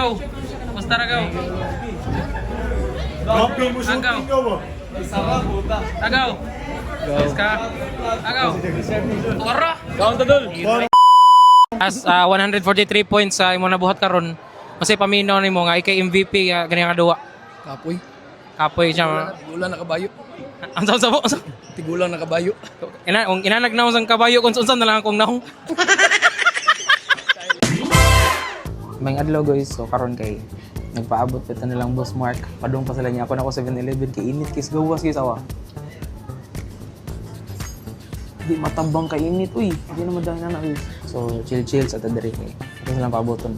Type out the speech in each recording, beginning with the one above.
Agaw. Basta agaw. Agaw. Yes ka. Agaw. Tara. Count dul. As 143 points sa imo nabuhat karon. Kasi paminaw nimo nga ikay MVP gani nga duwa. Kapoy. Kapoy siya. Tigulang na kabayo. Ang sabo. Tigulang na kabayo. Inanagnaw sang kabayo kung unsan na lang akong naong. May adlaw guys, so karon kay nagpaabot pa na lang boss Mark. Padung pa sila niya ako na ko 7-Eleven kay init kis gawas kay sawa. Di matabang kay init uy. Di na madang na uy. So chill sa tadiri kay. Ito lang paaboton.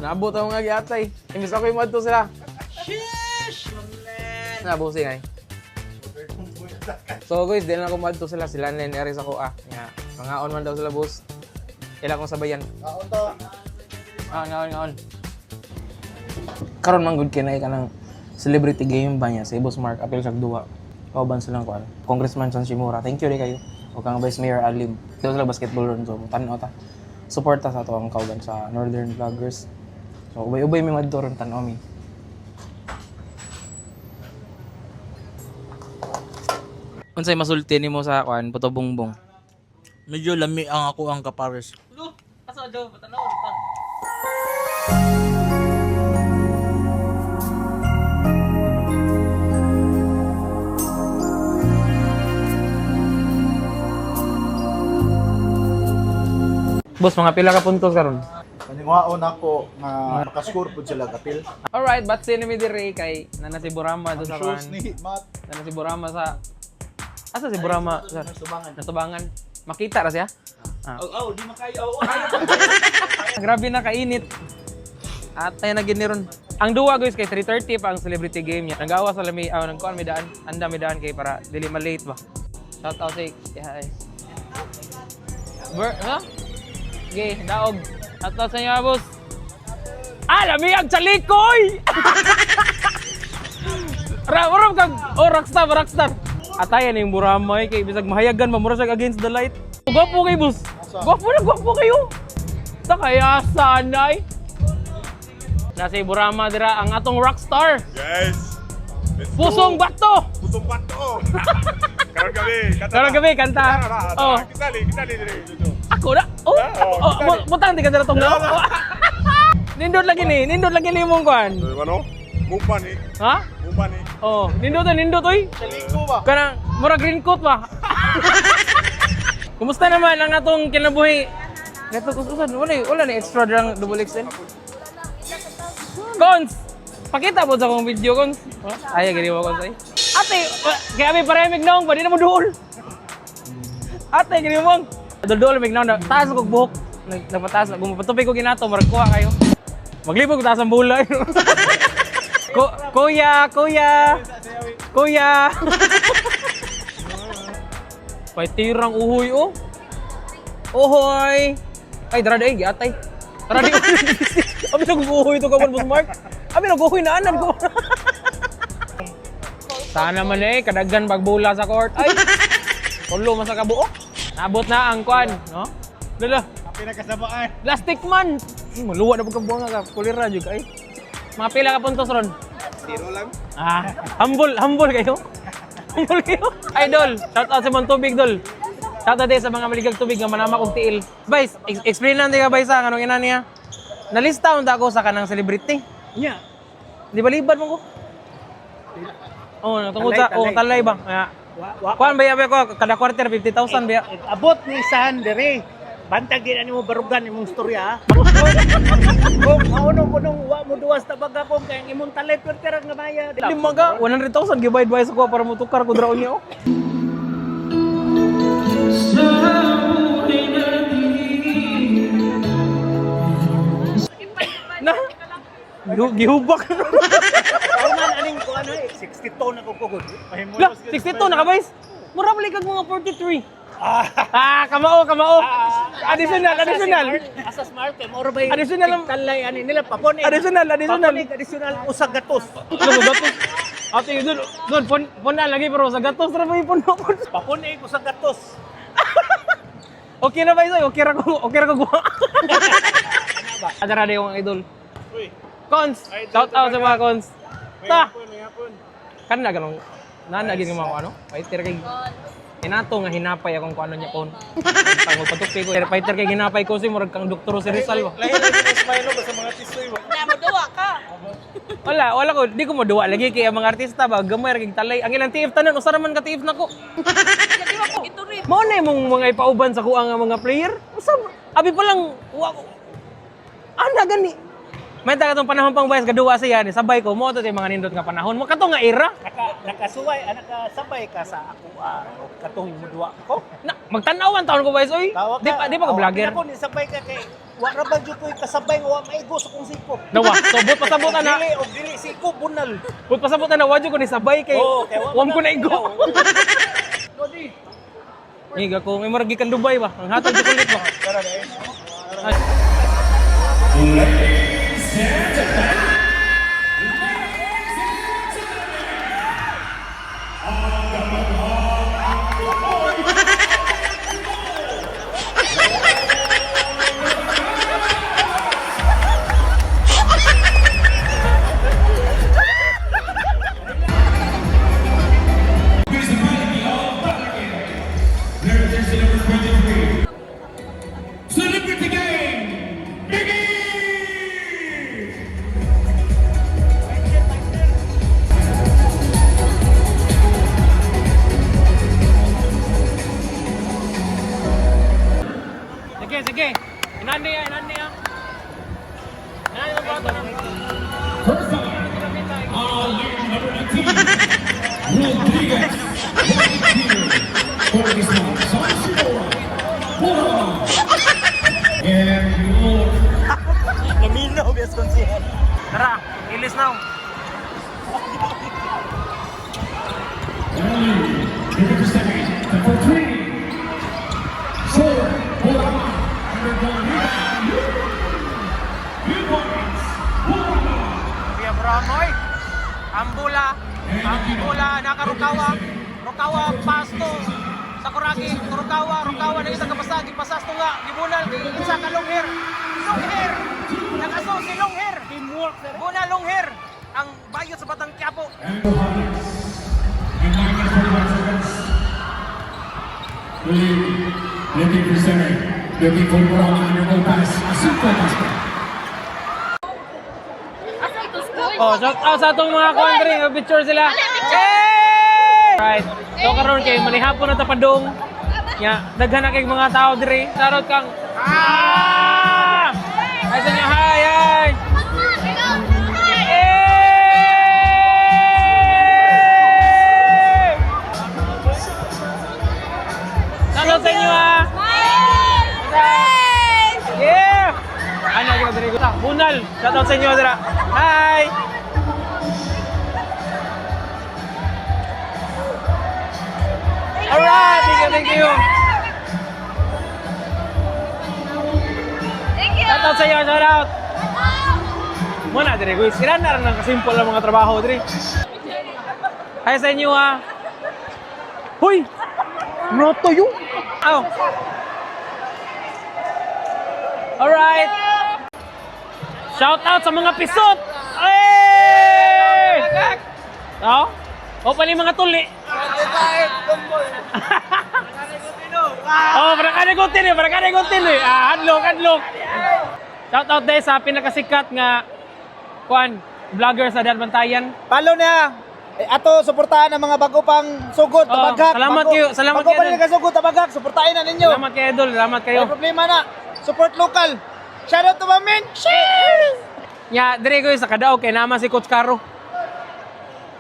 Naabot ako nga giatay. Imbis ako imadto sila. Sheesh! Nabusing ay. So guys, di na ako madto sila. Sila na eris ako nga. Mga on man daw sila boss. Kailan kong sabayan. Kaon to. Ngaon. Karon man good kinay ka ng celebrity game ba niya. Si Boss Mark, apel siya duwa. Kauban silang kuan. Congressman San Shimura. Thank you rin kayo. O kang Vice Mayor Alim. Ito sila basketball ron. So, tanaw ta. Suporta sa ito ang kauban sa Northern Vloggers. So, ubay-ubay may madto ron tanaw mi. Unsay masulti nimo sa kuan Puto Bongbong? Medyo lami ang ako ang kapares. Asa do patanaw ta. Boss, mga pila ka puntos karon? Paniwaon ako nga makascore pud sila kapil. Alright, but sino mi dire kay nana si Burama do sa Shoes kuan. ni Mat. Nana si Burama sa asa si Burama sa Natubangan. Makita ra siya? Di makayo. Grabe na kainit. At tayo na giniron. Ang duwa guys kay 3:30 pa ang celebrity game niya. Nagawa sa lami nagkuan mi daan. Anda mi daan kay para dili ma-late ba. Shout out sa yeah. Ha? Okay, daog. Shout out sa inyo boss. Lami ang chalikoy. Ra kag rockstar. Atayan yung Buramay kay bisag mahayagan mamura siya against the light. Gwapo kay boss. Gwapo kayo. Ta kaya sanay. Nasa Burama dira ang atong rockstar. Yes. Pusong bato. Pusong bato. Karon gabi kanta. Oh. Kita dire dito. Ako na. Butang di ka dira tong no. Nindot lagi ni mong kuan. Ano? Mumpa ni. Ha? Mumpa ni. Oh, nindot oy. Chaliko ba? Kanang mura green coat ba? Kumusta naman ang atong kinabuhi? Neto kususan wala ni extra drang double XL. Cons, pakita mo sa akong video Cons. Ay gani mo Cons ay. Ate, kaya may paremig naong pa di na mo duol. Ate gani mo. Dol mig naong taas ko buhok. Nagpataas na gumapatupi ko ginato marag kuha kayo. Maglibog taas ang bulay. Kuya. Paitirang uhoy oh. Uhoy. Ay dara day giatay. Tara di. Abi nag-uhoy to kawan Boss Mark. Abi nag-uhoy na anan ko. Sana man kadaghan pagbula sa court. Ay. Tulo man sa kabuok. Nabot na ang kwan, no? Lala. Pinakasabaan. Plastic man. Maluwa na pagkabuang ka. Kulira jud ay. Mga pila ka puntos ron? 0 lang. Humble kayo. Humble kayo. Idol, shout out sa mga tubig dol. Shout out sa mga maligag tubig nga manama kong tiil. Vice, explain lang ka Vice anong ina niya. Nalista unta ako sa kanang celebrity. Nya. Di ba libad mo ko? Tungkol sa talay ba? Kuan ba ko kada quarter 50,000 ba? Abot ni San dire. Bantag din mo barugan imong storya. Kung maunong wa mo duwas ta baga kung kay imong talay pertera nga bayad. Limaga 100,000 gibayad ba sa ko para mo tukar ko draw niyo. Na gihubak. Kauman aning ko 60 ton ako kugod. Lah, 62 na ka Vice. Mura balik kag mga 43. Kamao. Additional. Asa smart kay moro bay. Additional talay ani nila papon. Additional. Usag gatos. Gatos. Ate doon pon na lagi pero sa gatos ra may puno. Papon usag gatos. Okay na ba isoy? Okay ra ko guwa. Adara yung idol. Cons, shout out sa mga cons. Ta. Kan na ganong nanagin ko mga ano? Fighter kay Inato nga hinapay akong kuano niya kon. Tangol patupi ko. Fighter kay hinapay ko si murag kang doktor si Rizal ba. Lahi lang yung smile ba sa mga tisoy ba? Wala ko, di ko maduwa lagi kay ang mga artista ba gamay ra kay talay. Ang ilang TF tanan usa ra man ka TF nako. Mao na imong mga ipauban sa kuang mga player. Usa abi pa lang ana gani. May taga tong panahon pang bayas gaduwa siya ni sabay ko mo to mga nindot nga panahon mo kato nga era. Nakasuway, nakasabay ka sa ako o katong mo duwa ko. Na, magtanawan taon ko bayas oy. Tawag Di pa ka vlogger. Ako ni sabay ka kay wa ra ba jud ko'y kasabay nga wa maigo sa kong siko. Nawa, so but pasabutan na. Dili siko bunal. But pasabutan na wadyo ko ni sabay kay kay wam ko na igo. Iga ko may murag gikan Dubai ba. Ang hatag ko ulit ba. Ay. Celebrity Game! Biggie! Sige. Inandi ya. Inandi mo ba First time, lane number 19, Rodriguez. For this one, Sanshimura. And Lord. Laminaw bias konsihan. Tara, ilis now. Number 7, number 3. So, Borama. Kuya Bronoy. Ambula, nakarukawa. Rukawa, pasto. Sakuragi, rukawa na isang kapasagi. Pasasto nga, gibunal, isa ka long hair. Nakaso si long hair. Teamwork sir. Buna long hair. Ang bayot sa Batang Quiapo. Looking for center. Looking for Borama under no pass. A super basket. Oh, shout out sa atong mga country, picture sila. Hey! Right. So karon kay manihapon na tapadong. Ya, daghan na kay mga tao dire. Sarot kang Ay sa inyo, hi! Sarot sa inyo Yeah! Ano kita dire ko ta? Bunal. Shout out sa inyo dira. Hi! Alright, thank you. Shout out sa iyo, shout out. Muna dire guys, sila na rin ang kasimple ang mga trabaho dire. Hi sa inyo Hoy! Noto yun! Aw! Alright! Shout out sa mga pisot! Hey! Oh? O pala yung mga tuli. Oh, parang kaniguntin eh. Hadlok. Shout out dahil sa pinakasikat nga vlogger sa Danbantayan. Follow na. Ato suportahan ang mga bago pang sugod tabagak. Salamat kayo. Salamat bago kayo. pa rin sugod tabagak, suportahan na ninyo. Salamat kayo, Idol. Salamat kayo. May problema na. Support local. Shout out to Mamin. Cheers! Ya, dire ko sa Kadao kay naman si Coach Caro.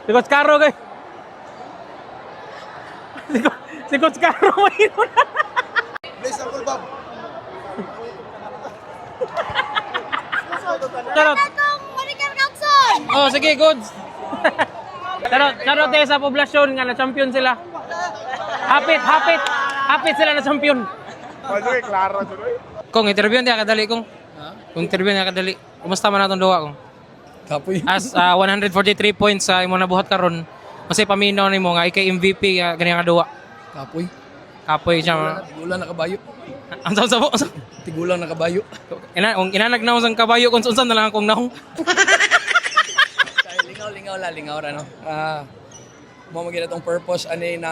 Si Coach Caro kay. Si Coach Caro mayroon. Please, Uncle Bob. Charot. Oh, sige, goods. Charot tayo sa poblasyon nga na champion sila. Hapit sila na champion. Majoy, klaro, Joy. Kung interview niya kadali kung. Kung interview niya kadali. Kumusta man natong duwa kung? Kapoy. As 143 points sa imong nabuhat karon. Kasi paminaw nimo nga ikay MVP ganyan nga duwa. Kapoy. Kapoy siya. Tigulang na kabayo. Ang sabo. Tigulang na kabayo. Kung inanagnaw sang kabayo kung unsan na lang akong naong. Lingaw ra no. Mo magina tong purpose ani na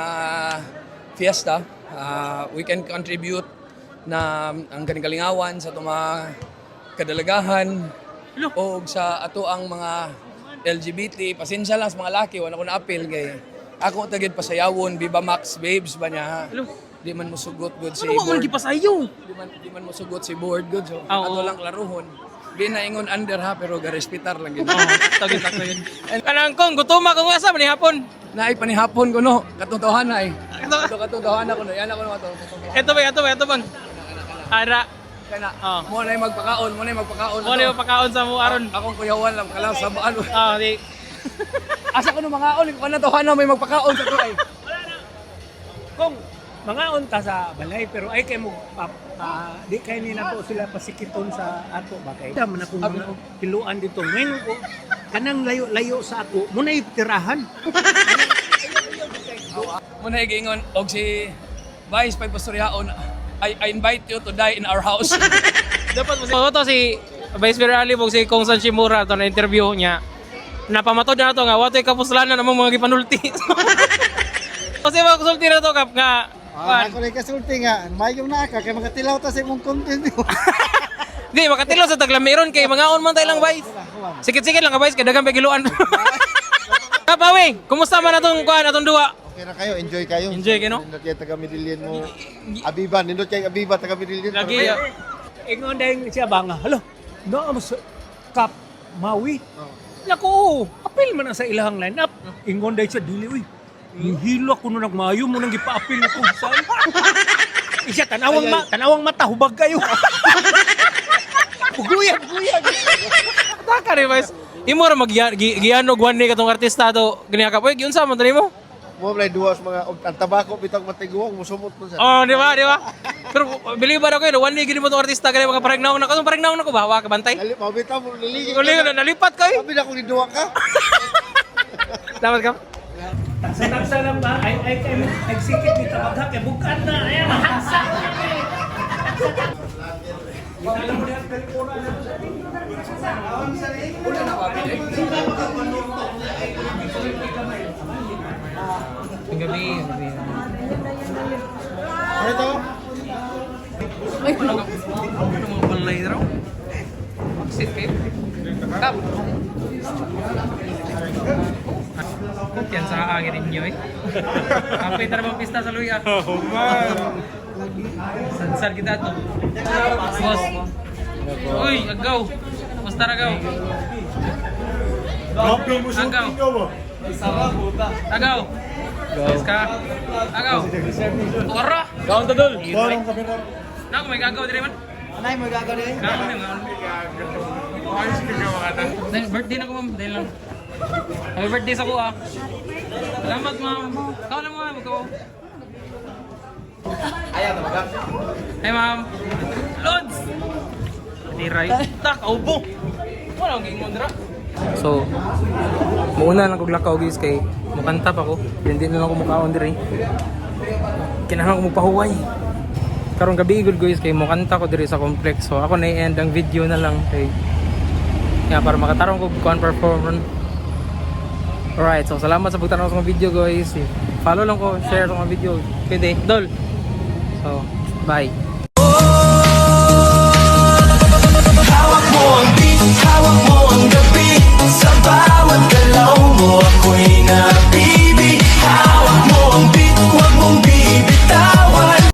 fiesta. We can contribute na ang kaning kalingawan sa itong mga kadalagahan o sa ato ang mga LGBT. Pasensya lang sa mga laki, wala ko na-appeal kay ako tagid pasayawon, Viva Max Babes ba niya. Di man mo sugot good si Ano mo board. man gipasayo? Di man mo sugot si board good. So, Oo. ato lang klaruhon. Di na ingon under ha, pero garespitar lang gid. Tagit. Kanang kong gutuma kung asa man hapon. Naay panihapon ko no, katotohanan ay. Katotohanan ko no, yan ako no ato. Ito bang. Ara. Kana, mo na magpakaon. Mo na yung pagkaon sa mo aron. Akong kuyawan lang, kalang sa baan. Di. Asa ko no mga on, kung natohanan may magpakaon sa tuay. Kung mga unta sa balay pero ay kay mo di kay ni nato sila pasikiton sa ato ba kay dam na kung mga piluan dito ngayon ko kanang layo sa ako mo na tirahan. Mo na giingon og si Vice Pai Pastoryaon, I invite you to die in our house. Dapat mo to si Vice Mayor Ali og si Kong San Shimura to na interview niya. Napamatod na to nga watoy kapuslanan namang mga gipanulti. Kasi mga konsulti na to kap nga. Ako rin kasulti nga, mayong naka, kaya makatilaw ta sa imong content mo. Di makatilo sa taglamiron kay mga on man tayo lang Vice. Sikit-sikit lang ka Vice kay dagang pagiluan. Kapawi, kumusta man atong kuan atong duwa? Okay na kayo, enjoy kayo. Enjoy kayo, no? Nindot kayo taga Midillion mo. Abiba, nindot kayo Abiba, taga Midillion. Lagi. Ingon dahil siya ba nga, halo, no, mas kap, mawi. Naku, apil man na sa ilahang lineup. Ingon dahil siya, dili, uy. Hilo ako nung nagmayo mo nang ipa-apil ko saan. Isya, tanawang mata, hubag kayo. Guyag. Taka rin Vice. Imo ra magiano guwan ni katong artista to ginaka poy gyud sa man to nimo? Mo may duwas mga ang tabako bitag matiguang musumot mo sa. Oh, di ba? Pero believe ba ako yun, one day gini mo tong artista kaya mga paragnaw na katong paragnaw na ko ba? Wa ka bantay? Dali mabitaw mo niligid. Uli na nalipat kay. Sabi na ko ni duwa ka. Dapat ka. Sa lang ba, ay sikit ni tabagha, kay bukan na, ay mahaksa. Gabi. Ano to? Ay, ano mga balay raw? Sit kayo. Kap. Yan sa akin ninyo eh. Kapit na naman pista sa luya. Oh, man. Saan kita to? Boss. Uy, agaw. Basta agaw. Agaw. Yes ka. Agaw. Ora. Kaon to dul. Naku, may gagaw dire man. Anay mo gagaw din. Gagaw na nga. Dahil birthday na ko ma'am. Dahil lang. Happy birthday sa kuha. Salamat ma'am. Ikaw lang ma'am. Ikaw. Hey ma'am. Lods! Tiray. Tak, aubo. Wala akong gingon dira. So, mauna lang kong lakaw guys kay mukanta pa ko. Hindi na lang ako mukaon diri. Kinahanglan ko magpahuway. Karong gabi igod guys kay mukanta ko diri sa complex. So ako na i-end ang video na lang kay para makatarong ko kuan performance. Alright, so salamat sa pagtanaw sa mga video guys. Follow lang ko, share sa mga video. Pwede, dol. So, bye.